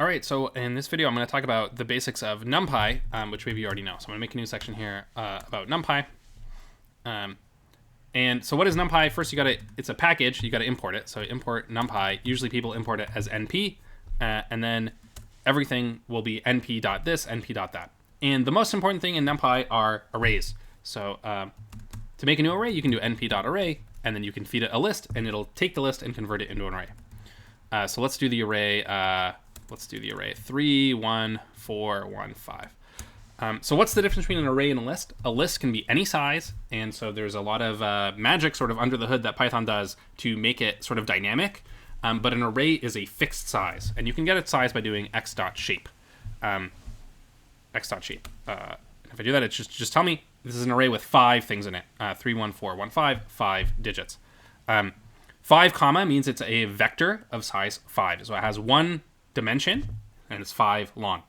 All right, so in this video, I'm going to talk about the basics of NumPy, which maybe you already know. So I'm going to make a new section here about NumPy. And so what is NumPy? First, it's a package. You got to import it. So import NumPy. Usually people import it as NP, and then everything will be np.this, np.that. And the most important thing in NumPy are arrays. So to make a new array, you can do np.array, and then you can feed it a list, and it'll take the list and convert it into an array. So let's do the array. Let's do the array 3, 1, 4, 1, 5. So what's the difference between an array and a list? A list can be any size, and so there's a lot of magic sort of under the hood that Python does to make it sort of dynamic. But an array is a fixed size, and you can get its size by doing x.shape. X.shape. If I do that, it's just tell me this is an array with 5 things in it. 3, 1, 4, 1, 5, 5 digits. 5 comma means it's a vector of size 5. So it has one dimension, and it's 5 long.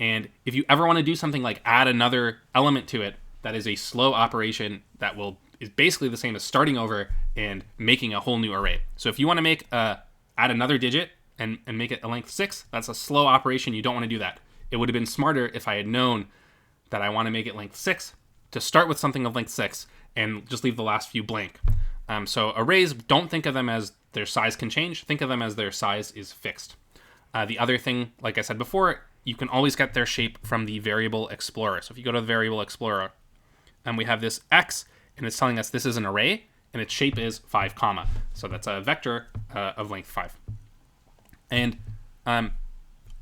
And if you ever want to do something like add another element to it, that is a slow operation that is basically the same as starting over and making a whole new array. So if you want to make add another digit and make it a length 6, that's a slow operation. You don't want to do that. It would have been smarter if I had known that I want to make it length 6 to start with something of length 6 and just leave the last few blank. So arrays, don't think of them as their size can change. Think of them as their size is fixed. The other thing, like I said before, you can always get their shape from the variable explorer. So if you go to the variable explorer, and we have this x, and it's telling us this is an array, and its shape is 5 comma. So that's a vector of length 5. And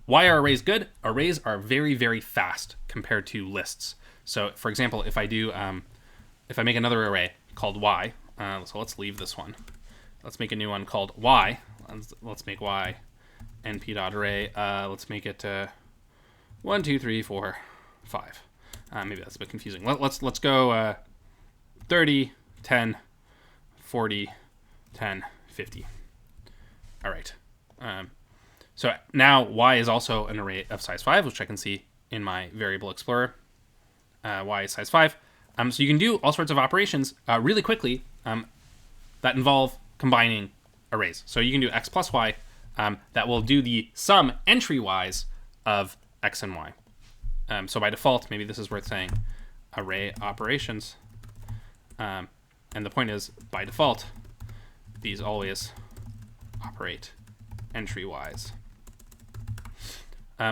why are arrays good? Arrays are very, very fast compared to lists. So for example, if I make another array called y, so let's leave this one. Let's make a new one called y. Let's make y np.array. Let's make it 1, 2, 3, 4, 5. Maybe that's a bit confusing. Let's go 30, 10, 40, 10, 50. All right. So now y is also an array of size 5, which I can see in my variable explorer. Y is size 5. So you can do all sorts of operations really quickly that involve combining arrays. So you can do x plus y that will do the sum entry-wise of x and y. So by default, maybe this is worth saying, array operations. And the point is, by default, these always operate entry-wise.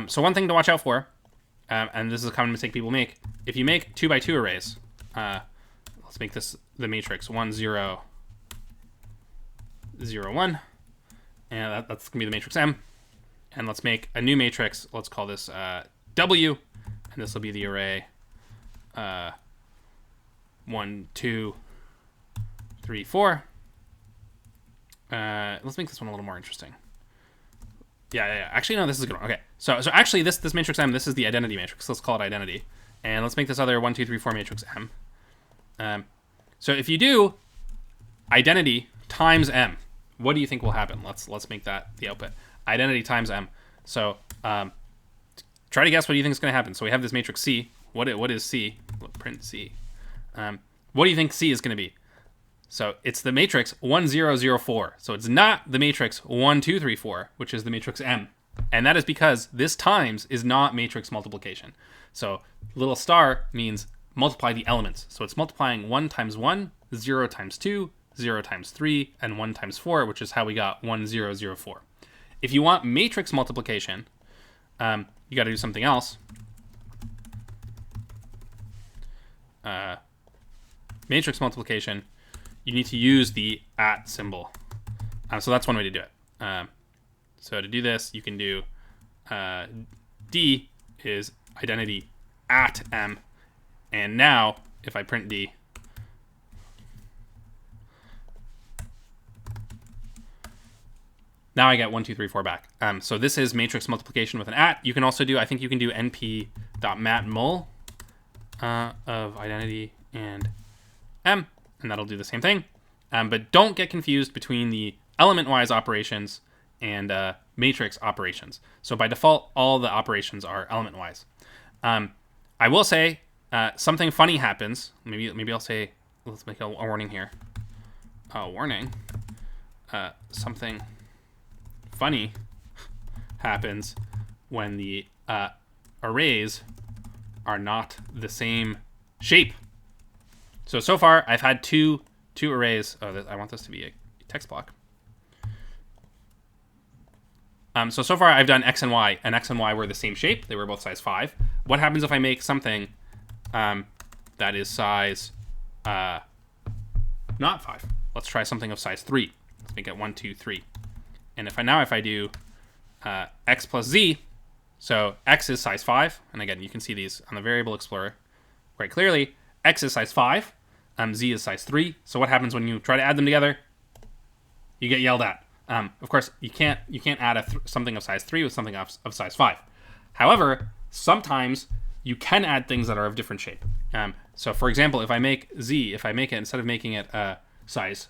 So one thing to watch out for, and this is a common mistake people make, if you make 2 by 2 arrays, let's make this the matrix 1, 0, 0, 1, and that's going to be the matrix M. And let's make a new matrix. Let's call this W, and this will be the array 1, 2, 3, 4. Let's make this one a little more interesting. Yeah. Actually, no, this is a good one. Okay, so actually, this matrix M, this is the identity matrix. Let's call it identity, and let's make this other 1, 2, 3, 4 matrix M. So if you do identity times M, what do you think will happen? Let's make that the output. Identity times M. So try to guess what you think is going to happen. So we have this matrix C. What is C? Print C. What do you think C is going to be? So it's the matrix 1, 0, 0, 4. So it's not the matrix 1, 2, 3, 4, which is the matrix M. And that is because this times is not matrix multiplication. So little star means multiply the elements. So it's multiplying 1 times 1, 0 times 2, 0 times 3, and 1 times 4, which is how we got 1, 0, 0, 4. If you want matrix multiplication, you got to do something else. Matrix multiplication, you need to use the at symbol. So that's one way to do it. So to do this, you can do D is identity at M. And now, if I print D, now I get 1, 2, 3, 4 back. So this is matrix multiplication with an at. You can also do, I think you can do np.matmul of identity and M, and that'll do the same thing. But don't get confused between the element-wise operations and matrix operations. So by default, all the operations are element-wise. I will say something funny happens. Maybe I'll say, let's make a warning here. Warning. Something funny happens when the arrays are not the same shape. So far I've had two arrays. Oh, I want this to be a text block. So far I've done x and y, and x and y were the same shape. They were both size 5. What happens if I make something that is size not 5? Let's try something of size 3. Let's make it 1, 2, 3. And if I do x plus z, so x is size 5, and again you can see these on the variable explorer quite clearly. X is size 5, z is size 3. So what happens when you try to add them together? You get yelled at. Of course, you can't add something of size 3 with something of size 5. However, sometimes you can add things that are of different shape. So for example, if I make z, if I make it, instead of making it size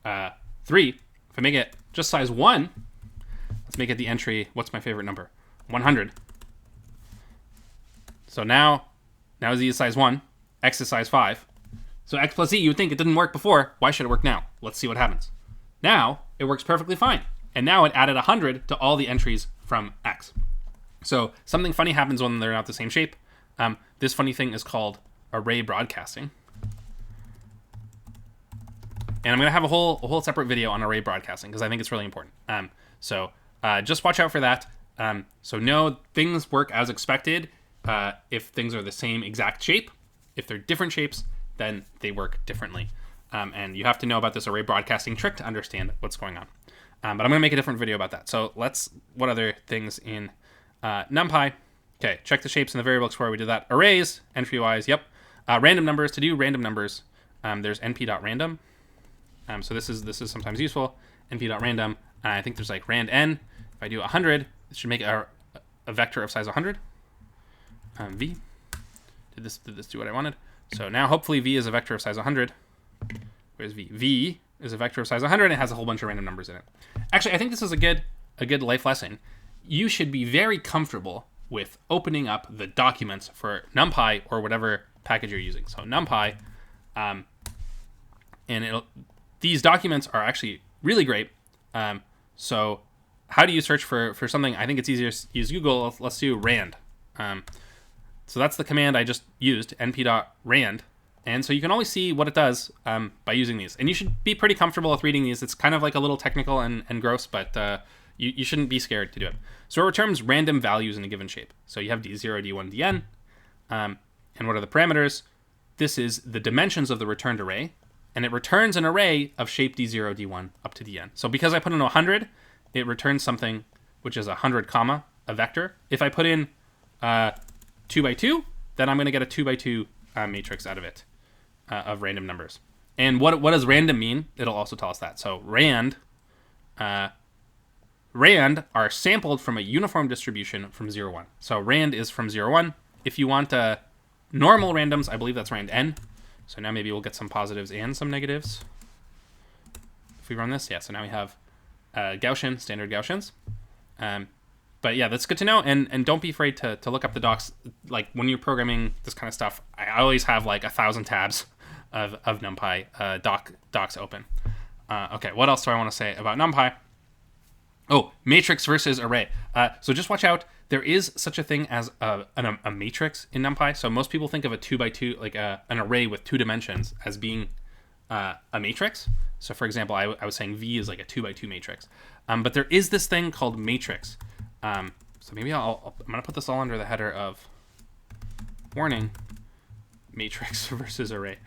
3, if I make it just size 1, let's make it the entry, what's my favorite number? 100. So now z is size 1, x is size 5. So x plus z, you would think it didn't work before. Why should it work now? Let's see what happens. Now it works perfectly fine. And now it added 100 to all the entries from x. So something funny happens when they're not the same shape. This funny thing is called array broadcasting. And I'm going to have a whole separate video on array broadcasting because I think it's really important. So just watch out for that. So no, things work as expected if things are the same exact shape. If they're different shapes, then they work differently. And you have to know about this array broadcasting trick to understand what's going on. But I'm going to make a different video about that. So what other things in NumPy? Okay, check the shapes in the variable explorer. We did that. Arrays, entry-wise, yep. Random numbers. To do random numbers, there's np.random. So this is sometimes useful. np.random. I think there's like rand n. If I do 100, it should make a vector of size 100. V. Did this do what I wanted? So now hopefully v is a vector of size 100. Where's v? V is a vector of size 100 and it has a whole bunch of random numbers in it. Actually, I think this is a good life lesson. You should be very comfortable with opening up the documents for NumPy or whatever package you're using. So NumPy, and these documents are actually really great. So how do you search for something? I think it's easier to use Google. Let's do rand. So that's the command I just used, np.rand. And so you can always see what it does by using these. And you should be pretty comfortable with reading these. It's kind of like a little technical and gross, but you shouldn't be scared to do it. So it returns random values in a given shape. So you have d0, d1, dn. And what are the parameters? This is the dimensions of the returned array. And it returns an array of shape d0, d1 up to dn. So because I put in 100, it returns something which is 100 comma, a vector. If I put in 2 by 2, then I'm going to get a 2 by 2 matrix out of it of random numbers. And what does random mean? It'll also tell us that. So rand are sampled from a uniform distribution from 0, 1. So rand is from 0, 1. If you want normal randoms, I believe that's rand n. So now maybe we'll get some positives and some negatives. If we run this, yeah, so now we have Gaussian, standard Gaussians. But yeah, that's good to know. And don't be afraid to look up the docs. Like when you're programming this kind of stuff, I always have like 1,000 tabs of NumPy docs open. Okay, what else do I want to say about NumPy? Oh, matrix versus array. So just watch out. There is such a thing as a matrix in NumPy. So most people think of a 2 by 2, like an array with 2 dimensions, as being a matrix. So for example, I was saying V is like a 2 by 2 matrix. But there is this thing called matrix. So maybe I'm going to put this all under the header of warning, matrix versus array.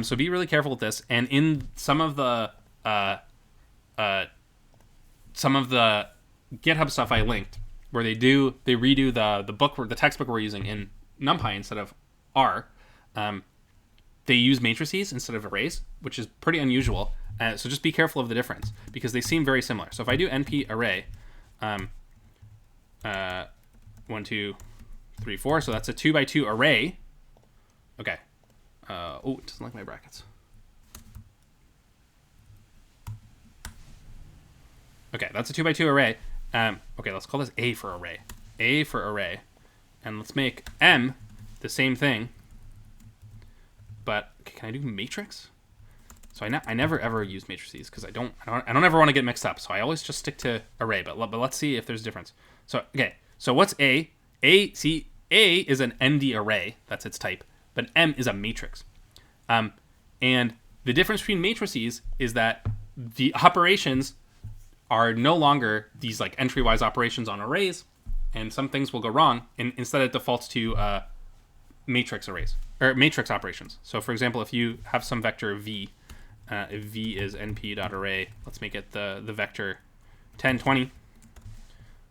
So be really careful with this. And in some of the GitHub stuff I linked, where they redo the textbook we're using in NumPy instead of R, they use matrices instead of arrays, which is pretty unusual. So just be careful of the difference because they seem very similar. So if I do np array, 1, 2, 3, 4, so that's a 2 by 2 array. Okay. Oh, it doesn't like my brackets. Okay, that's a 2 by 2 array. Okay, let's call this A for array. A for array. And let's make M the same thing. But okay, can I do matrix? So I never ever use matrices because I don't ever want to get mixed up. So I always just stick to array. But let's see if there's a difference. So okay, So what's A? A is an ND array. That's its type. But M is a matrix. And the difference between matrices is that the operations are no longer these like entry-wise operations on arrays, and some things will go wrong. And instead, it defaults to matrix arrays or matrix operations. So, for example, if you have some vector v, if v is np.array, let's make it the vector 10, 20.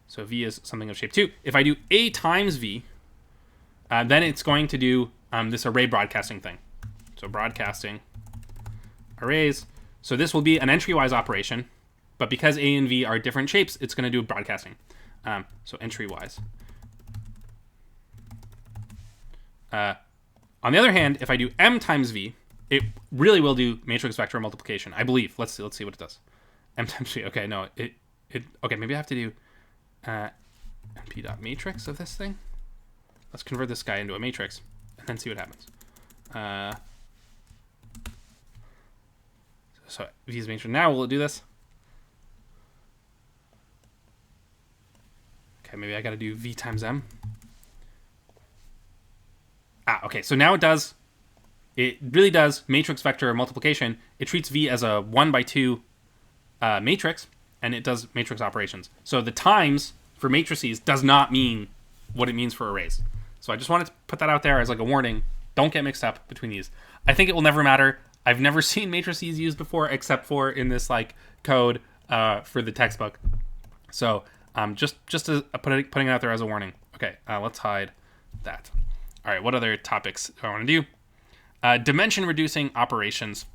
So v is something of shape 2. If I do a times v, then it's going to do this array broadcasting thing. So broadcasting arrays. So this will be an entry-wise operation, but because a and v are different shapes, it's going to do broadcasting. So entry-wise. On the other hand, if I do m times v, it really will do matrix vector multiplication, I believe. Let's see what it does. M times v. Okay, no, okay, maybe I have to do np.matrix of this thing. Let's convert this guy into a matrix and then see what happens. So v is matrix. Now will it do this? Okay, maybe I got to do v times m. Okay, so now it does. It really does matrix vector multiplication. It treats v as a 1/2 matrix, and it does matrix operations. So the times for matrices does not mean what it means for arrays. So I just wanted to put that out there as like a warning. Don't get mixed up between these. I think it will never matter. I've never seen matrices used before, except for in this like code for the textbook. So just as putting it out there as a warning. Okay, let's hide that. All right, what other topics do I want to do? Dimension reducing operations.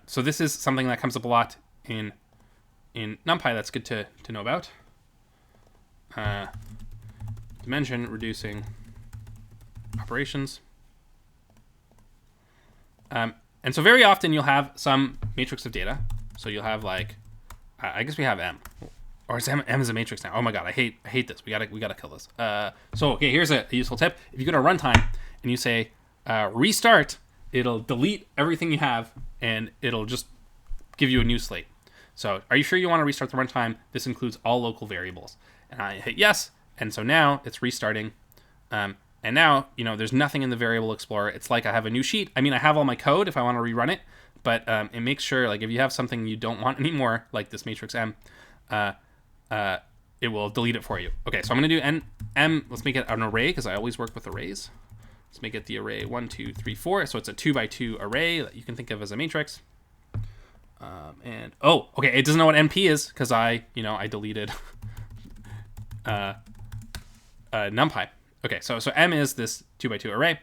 So this is something that comes up a lot in NumPy that's good to know about. Dimension reducing operations. And so very often you'll have some matrix of data. So you'll have like, I guess we have M. Or is M is a matrix now? Oh my god, I hate this. We gotta kill this. So okay, here's a useful tip. If you go to runtime and you say restart, it'll delete everything you have and it'll just give you a new slate. So are you sure you want to restart the runtime? This includes all local variables. And I hit yes, and so now it's restarting. And now, there's nothing in the variable explorer. It's like I have a new sheet. I mean, I have all my code if I want to rerun it, but it makes sure, like, if you have something you don't want anymore, like this matrix M, it will delete it for you. Okay, so I'm going to do M. Let's make it an array because I always work with arrays. Let's make it the array 1, 2, 3, 4. So it's a 2x2 array that you can think of as a matrix. Okay, it doesn't know what NP is because I deleted NumPy. Okay, so M is this 2x2 array.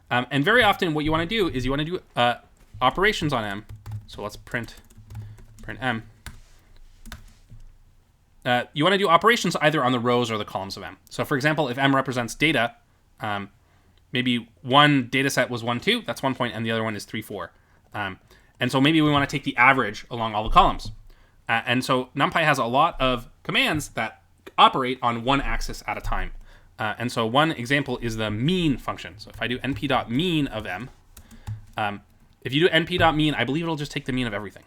And very often what you want to do is you want to do operations on M. So let's print M. You want to do operations either on the rows or the columns of M. So for example, if M represents data, maybe one data set was 1, 2, that's 1 point, and the other one is 3, 4. And so maybe we want to take the average along all the columns. And so NumPy has a lot of commands that operate on one axis at a time. And so one example is the mean function. So if I do np.mean of M, if you do np.mean, I believe it'll just take the mean of everything.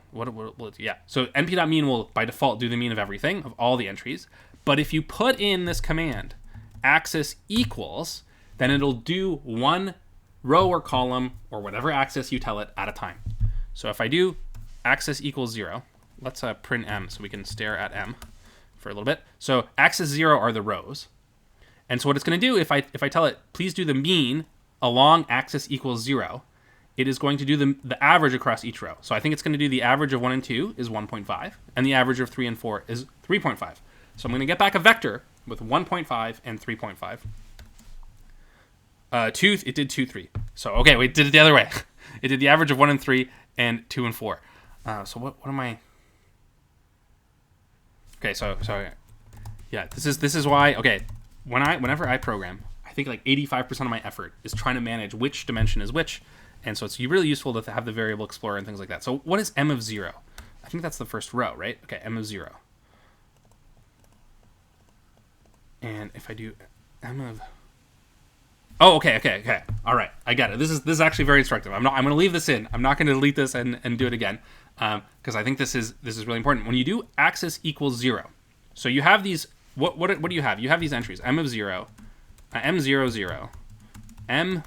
Yeah. So np.mean will by default do the mean of everything, of all the entries. But if you put in this command, axis equals, then it'll do one row or column or whatever axis you tell it at a time. So if I do axis equals 0, let's print M so we can stare at M for a little bit. So axis 0 are the rows. And so what it's going to do, if I tell it, please do the mean along axis equals 0, it is going to do the average across each row. So I think it's going to do the average of 1 and 2 is 1.5, and the average of 3 and 4 is 3.5. So I'm going to get back a vector with 1.5 and 3.5. It did 2, 3. So, okay, we did it the other way. It did the average of 1 and 3 and 2 and 4. So what am I... Okay, so yeah, this is why, okay, whenever I program, I think like 85% of my effort is trying to manage which dimension is which, and so it's really useful to have the variable explorer and things like that. So what is M of 0? I think that's the first row, right? Okay, M of 0. And if I do M of... Oh, okay. All right, I got it. This is actually very instructive. I'm going to leave this in. I'm not going to delete this and do it again because I think this is really important. When you do axis equals 0, So you have these, what do you have? You have these entries, m of 0, m0, 0, m0,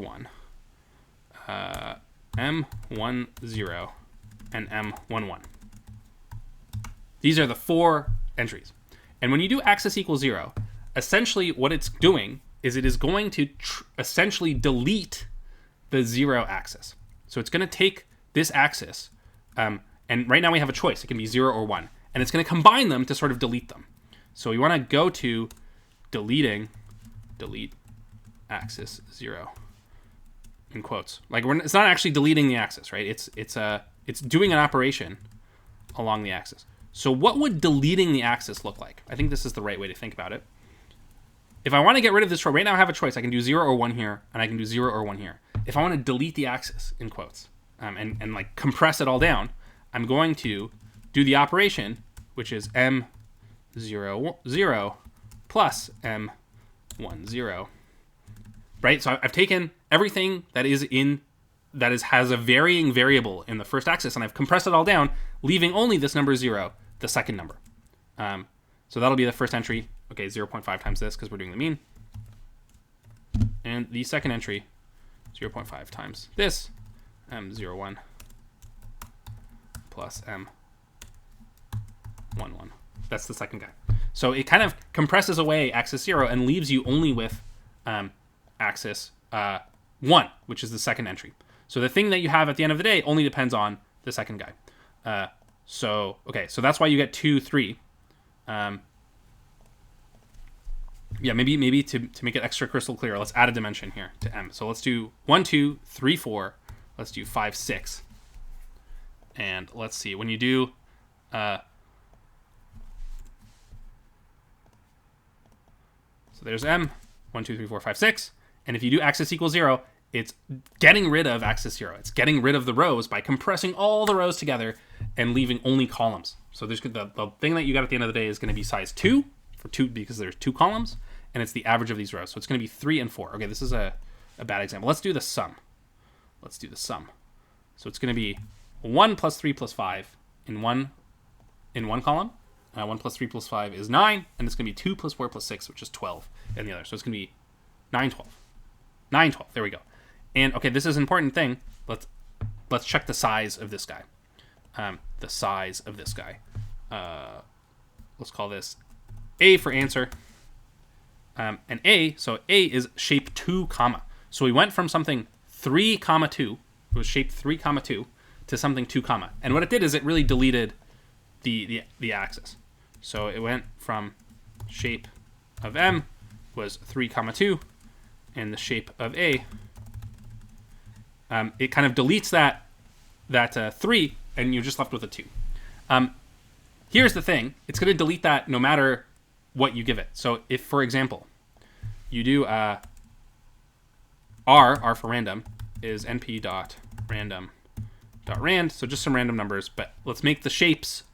1, m1, 0, and m1, 1. These are the 4 entries. And when you do axis equals 0, essentially what it's doing is it is going to essentially delete the 0 axis. So it's going to take this axis, and right now we have a choice. It can be 0 or 1. And it's going to combine them to sort of delete them. So we want to go to delete axis 0 in quotes. Like it's not actually deleting the axis, right? It's doing an operation along the axis. So what would deleting the axis look like? I think this is the right way to think about it. If I want to get rid of this row, right now I have a choice. I can do 0 or 1 here, and I can do 0 or 1 here. If I want to delete the axis, in quotes, and like compress it all down, I'm going to do the operation, which is m0, 0 plus m1, 0. Right? So I've taken everything that has a varying variable in the first axis, and I've compressed it all down, leaving only this number 0, the second number. So that'll be the first entry. Okay, 0.5 times this because we're doing the mean. And the second entry, 0.5 times this, m01 plus m11. That's the second guy. So it kind of compresses away axis 0 and leaves you only with axis 1, which is the second entry. So the thing that you have at the end of the day only depends on the second guy. So that's why you get 2, 3. Yeah, maybe to make it extra crystal clear, let's add a dimension here to m. So let's do 1, 2, 3, 4. Let's do 5, 6. And let's see, when you do so there's m, 1, 2, 3, 4, 5, 6. And if you do axis equals 0, it's getting rid of axis 0. It's getting rid of the rows by compressing all the rows together and leaving only columns. So there's the thing that you got at the end of the day is going to be size 2 for 2 because there's 2 columns, and it's the average of these rows. So it's going to be 3 and 4. Okay, this is a bad example. Let's do the sum. So it's going to be 1 plus 3 plus 5 in one column. 1 plus 3 plus 5 is 9, and it's going to be 2 plus 4 plus 6, which is 12 in the other. So it's going to be 9, 12. 9, 12. There we go. And okay, this is an important thing. Let's check the size of this guy. The size of this guy. Let's call this A for answer. And A, so A is shape 2, comma. So we went from something 3, 2, it was shape 3, 2, to something 2, comma. And what it did is it really deleted the axis. So it went from shape of M was 3, 2, and the shape of A, it kind of deletes that 3, and you're just left with a 2. Here's the thing. It's going to delete that no matter what you give it. So if, for example, you do R for random, is np.random.rand, so just some random numbers, but let's make the shapes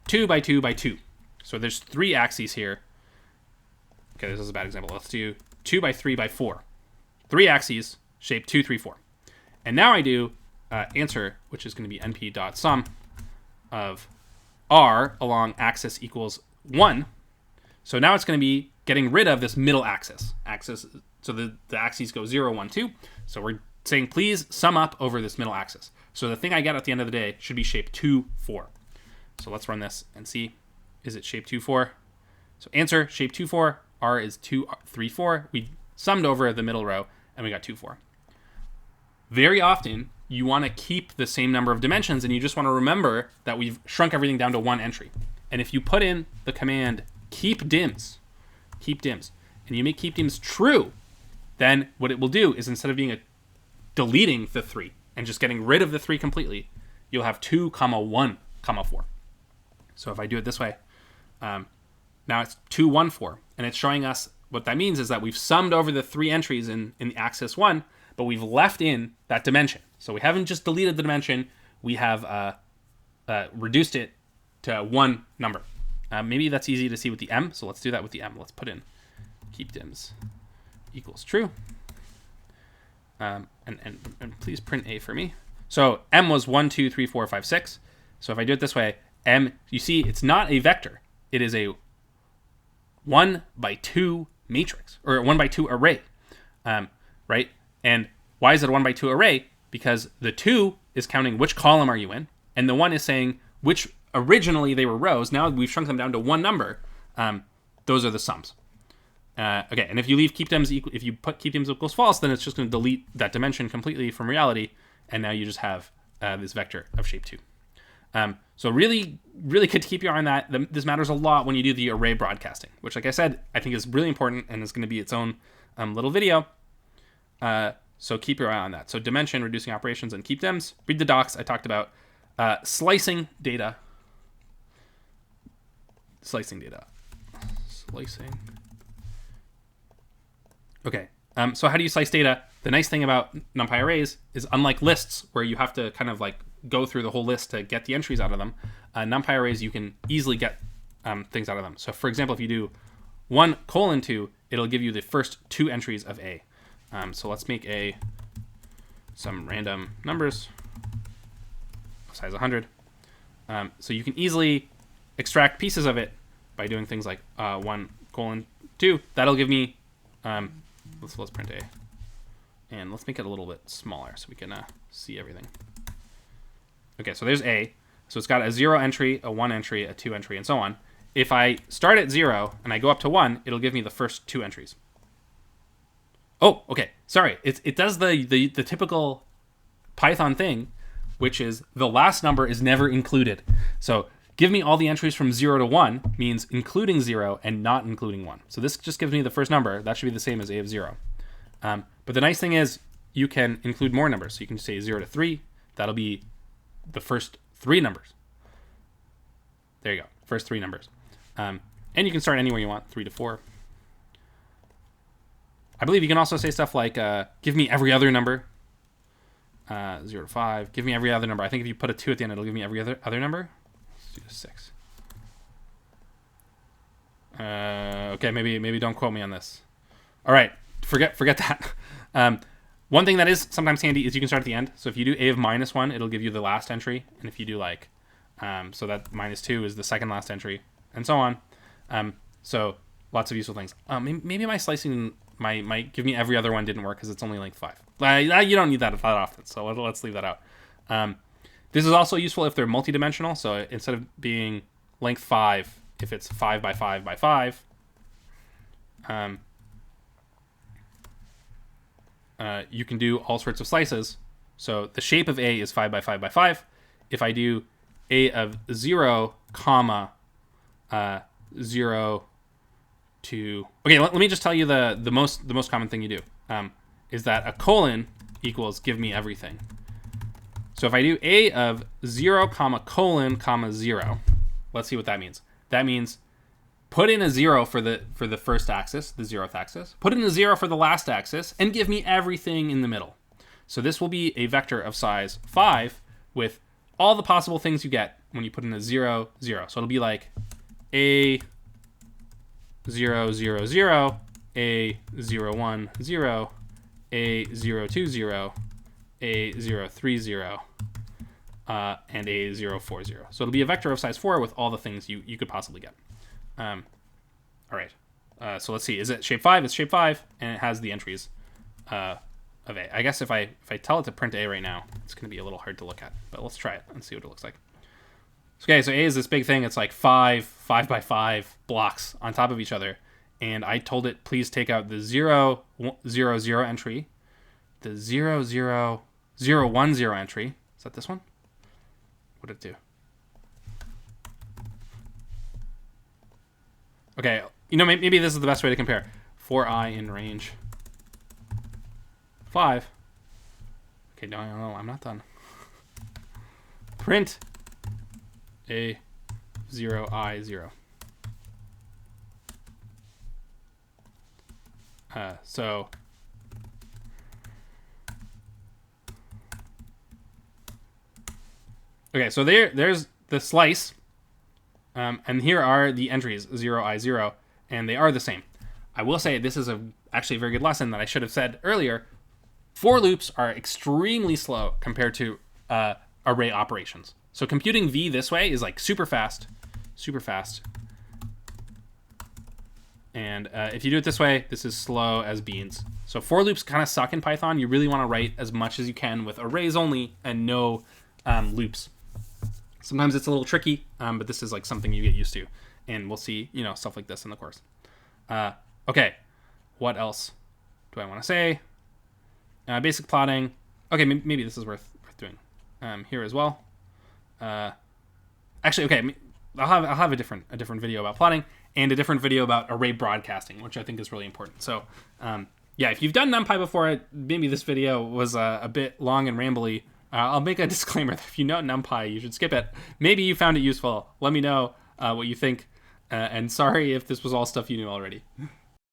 2 by 2 by 2. So there's 3 axes here. Okay, this is a bad example. Let's do 2 by 3 by 4. 3 axes, shape 2, 3, 4. And now I do answer, which is going to be np.sum of R along axis equals 1. So now it's going to be getting rid of this middle axis. So the axes go 0, 1, 2. So we're saying, please sum up over this middle axis. So the thing I get at the end of the day should be shape 2, 4. So let's run this and see, is it shape 2, 4? So answer, shape 2, 4. R is 2, 3, 4. We summed over the middle row, and we got 2, 4. Very often, you want to keep the same number of dimensions, and you just want to remember that we've shrunk everything down to 1 entry. And if you put in the command keep dims, and you make keep dims true, then what it will do is instead of being deleting the 3 and just getting rid of the 3 completely, you'll have 2, 1, 4. So if I do it this way, now it's 2, 1, 4. And it's showing us what that means is that we've summed over the 3 entries in the axis 1, but we've left in that dimension. So we haven't just deleted the dimension, we have reduced it to 1 number. Maybe that's easy to see with the M, so let's do that with the M. Let's put in keep dims equals true. And please print A for me. So M was 1, 2, 3, 4, 5, 6. So if I do it this way, You see, it's not a vector. It is a 1 by 2 matrix, or 1 by 2 array, right? And why is it a 1 by 2 array? Because the 2 is counting which column are you in, and the 1 is saying which originally they were rows. Now we've shrunk them down to one number. Those are the sums. Okay, and if you leave if you put keepdems equals false, then it's just going to delete that dimension completely from reality, and now you just have this vector of shape 2. So really, really good to keep your eye on that. This matters a lot when you do the array broadcasting, which, like I said, I think is really important and is going to be its own little video. So keep your eye on that. So dimension, reducing operations, and keepdems. Read the docs I talked about. Slicing data. Slicing. Okay. So how do you slice data? The nice thing about NumPy arrays is, unlike lists where you have to kind of like go through the whole list to get the entries out of them, NumPy arrays, you can easily get things out of them. So for example, if you do 1:2, it'll give you the first 2 entries of A. So let's make some random numbers, size 100. So you can easily extract pieces of it by doing things like 1:2. That'll give me, let's print A. And let's make it a little bit smaller so we can see everything. Okay, so there's A. So it's got a 0 entry, a 1 entry, a 2 entry, and so on. If I start at 0 and I go up to 1, it'll give me the first 2 entries. Oh, okay. Sorry. It does the typical Python thing, which is the last number is never included. So give me all the entries from 0 to 1 means including 0 and not including 1. So this just gives me the first number. That should be the same as A of 0. But the nice thing is you can include more numbers. So you can say 0 to 3. That'll be the first 3 numbers. There you go. First 3 numbers. And you can start anywhere you want, 3 to 4. I believe you can also say stuff like, give me every other number. 0 to 5. Give me every other number. I think if you put a 2 at the end, it'll give me every other number. Let's do 6. Okay, maybe don't quote me on this. All right, forget that. One thing that is sometimes handy is you can start at the end. So if you do A of -1, it'll give you the last entry. And if you do like, so that -2 is the second last entry, and so on. So lots of useful things. Maybe my slicing, my give me every other one didn't work because it's only length 5. You don't need that often, so let's leave that out. This is also useful if they're multidimensional. So instead of being length 5, if it's 5 by 5 by 5, you can do all sorts of slices. So the shape of A is 5 by 5 by 5. If I do A of 0, comma, 0 to... Okay, let me just tell you the most common thing you do, is that a colon equals give me everything. So if I do A of 0, comma, colon, comma, 0, let's see what that means. That means put in a 0 for the first axis, the 0th axis. Put in a 0 for the last axis, and give me everything in the middle. So this will be a vector of size 5 with all the possible things you get when you put in a 0, 0. So it'll be like A 0, 0, 0, A 0, 1, 0, A 0, 2, 0, A 0, 3, 0, and A 0, 4, 0. So it'll be a vector of size 4 with all the things you could possibly get. All right. So let's see. Is it shape 5? It's shape 5, and it has the entries of A. I guess if I tell it to print A right now, it's going to be a little hard to look at. But let's try it and see what it looks like. Okay, so A is this big thing. It's like 5 by 5 blocks on top of each other. And I told it, please take out the 0, 0, 0 entry, the 0, 0, 0, 1, 0 entry. Is that this one? What did it do? Okay, maybe this is the best way to compare. For I in range 5. Okay, no, I'm not done. Print A 0, I 0. So okay, so there's the slice, and here are the entries 0, I 0, and they are the same. I will say this is actually a very good lesson that I should have said earlier. For loops are extremely slow compared to array operations. So computing V this way is like super fast, super fast. And if you do it this way, this is slow as beans. So for loops kind of suck in Python. You really want to write as much as you can with arrays only and no loops. Sometimes it's a little tricky, but this is like something you get used to. And we'll see, stuff like this in the course. Okay, what else do I want to say? Basic plotting. Okay, maybe this is worth doing here as well. Actually, okay, I'll have a different video about plotting and a different video about array broadcasting, which I think is really important. So, yeah, if you've done NumPy before, maybe this video was a bit long and rambly. I'll make a disclaimer that if you know NumPy, you should skip it. Maybe you found it useful. Let me know what you think. And sorry if this was all stuff you knew already.